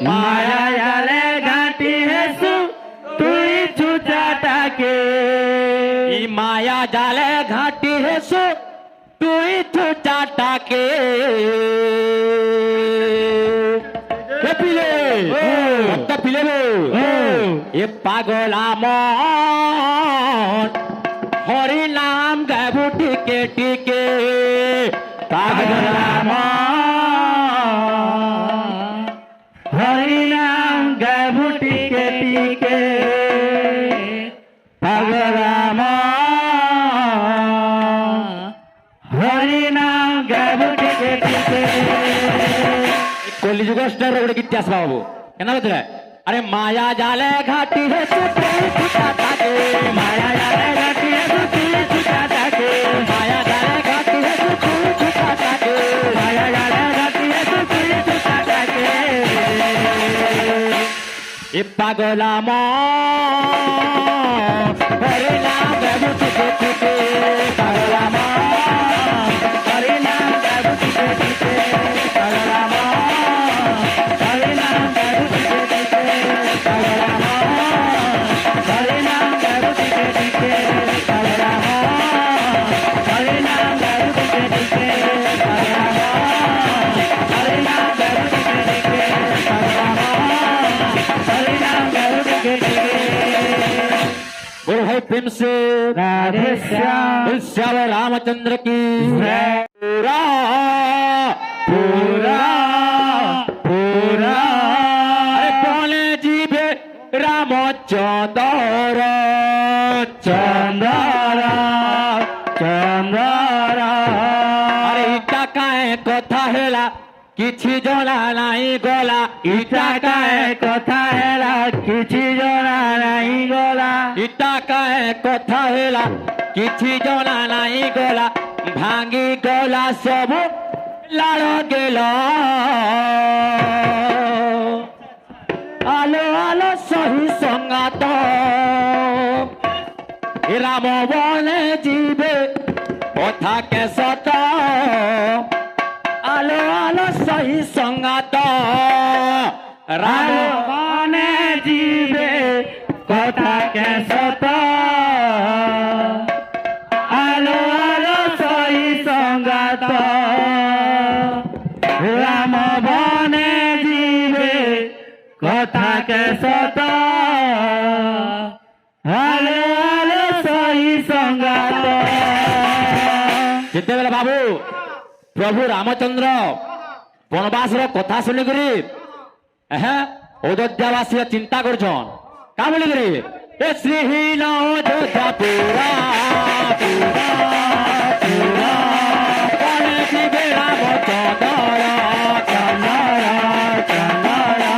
মায়া জালে ঘাটি হেসু তুই ছুটাটাকে মায়া জালে ঘাটি হেসু তুই ছুটাটাকে পিলে পিলে এ পাগলা মন হরি নাম গাবু টিকে টিকে পাগলা মন হরি নাম গাবু টিকে টিকে পাগলা মন হরি নাম গাবু টিকে টিকে কলিযুগ স্টার গোটে গীত আসবা বাবু কেন বুঝলে আরে মায়া জালে ঘাটি হেসু তুই ছুটাটাকে মায়া জালে ঘাটি হেসু তুই ছুটাটাকে মায়া জালে ঘাটি হেসু তুই ছুটাটাকে মায়া জালে ঘাটি হেসু তুই ছুটাটাকে এ পাগলা মন হরি নাম গাবু টিকে টিকে পাগলা মন হরি নাম গাবু টিকে টিকে পাগলা মন হরি নাম গাবু টিকে টিকে পাগলা মন হরি নাম গাবু টিকে টিকে পাগলা মন হরি নাম গাবু টিকে টিকে পাগলা মন হরি নাম গাবু টিকে টিকে পাগলা মন হরি নাম গাবু টিকে টিকে बोल भाई प्रेम से राधे श्याम श्याम रामचंद्र की पूरा पूरा पूरा अरे बोले जीवे रामचंद्र चंद्रा चंद्रा अरे इटा काए कथा हेला किछि जଣା नाही गला इटा काए कथा हेला किछि जଣା नाही गला इटा काए कथा हेला किछि जଣା नाही गला भांगी गला सब लाड़ गेला आलो आलो सही संगात राम बने जीवे कथा के सत आलो आलो सही संगात राम बने जीवे कथा के सत आलो आलो सही संगात राम बने जीवे कथा के सत आलो आलो सही संगात जितेबेले बाबू प्रभु रामचंद्र बनवास कथा शुणिकी अयोध्यावासी चिंता करछन का बोलिकी ए श्रीहीन अयोध्या पूरा पूरा पूरा बने जीवे रामचंद्र चंद्रा चंद्रा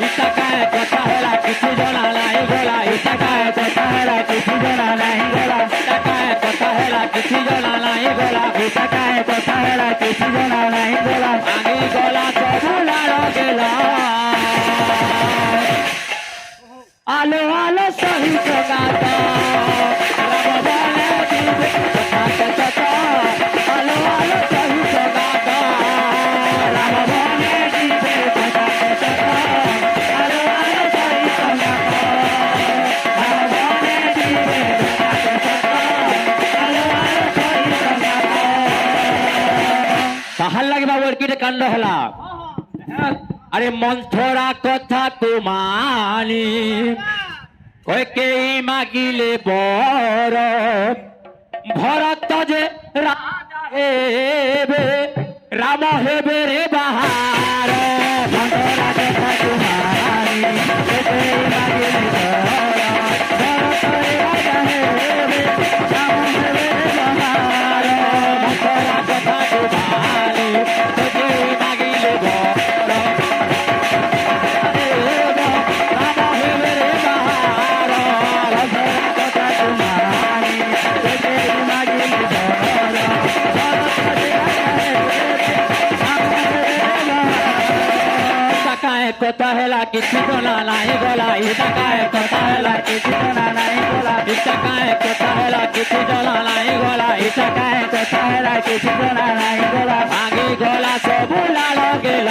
इटा काए कथा हेला किछि जଣା नाही गला इटा काए कथा हेला किछि जଣା नाही गला इटा काए कथा हेला किछि जଣା नाही गला इटा काए कथा हेला किछि जଣା नाही गला आगे गला सब लाड़ गेला आलो आलो सही सगात राम बने जीवे कथा के सत आलो आलो सही सगात राम बने जीवे कथा के सत आलो आलो सही संगात राम बने जीवे कथा के सत आलो आलो सही संगात তাহার লাগে বাবু আর কি কাণ্ড হলা আরে মন্থরা কথা কুমানি কয়েকেই মাগিলে বর ভরত যে রাজা হেবে রাম হেবে রে বাহার মন্থরা কথা কুমারি কয়েকেই মাগিলে বর ভরত রে রাজা হেবে রাম হেবে রে বাহার মন্থরা কথা কুমানি কয়েকেই মাগিলে বর কথা হেলা কিছু জনা নাই গলা ইটা কায়ে কথা হেলা কিছু জনা নাই গলা ইটা কায়ে কথা হেলা কিছু জনা নাই গলা ইটা কায়ে কথা হেলা কিছু জনা নাই গলা ভাঙি গলা সবু লাল গেল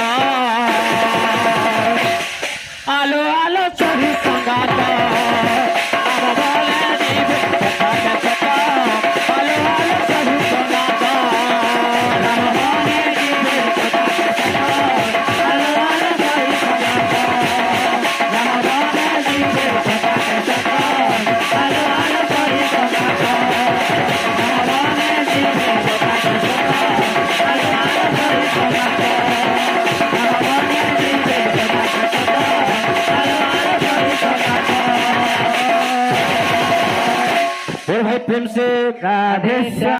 প্রেম সে রাধে শ্যাম।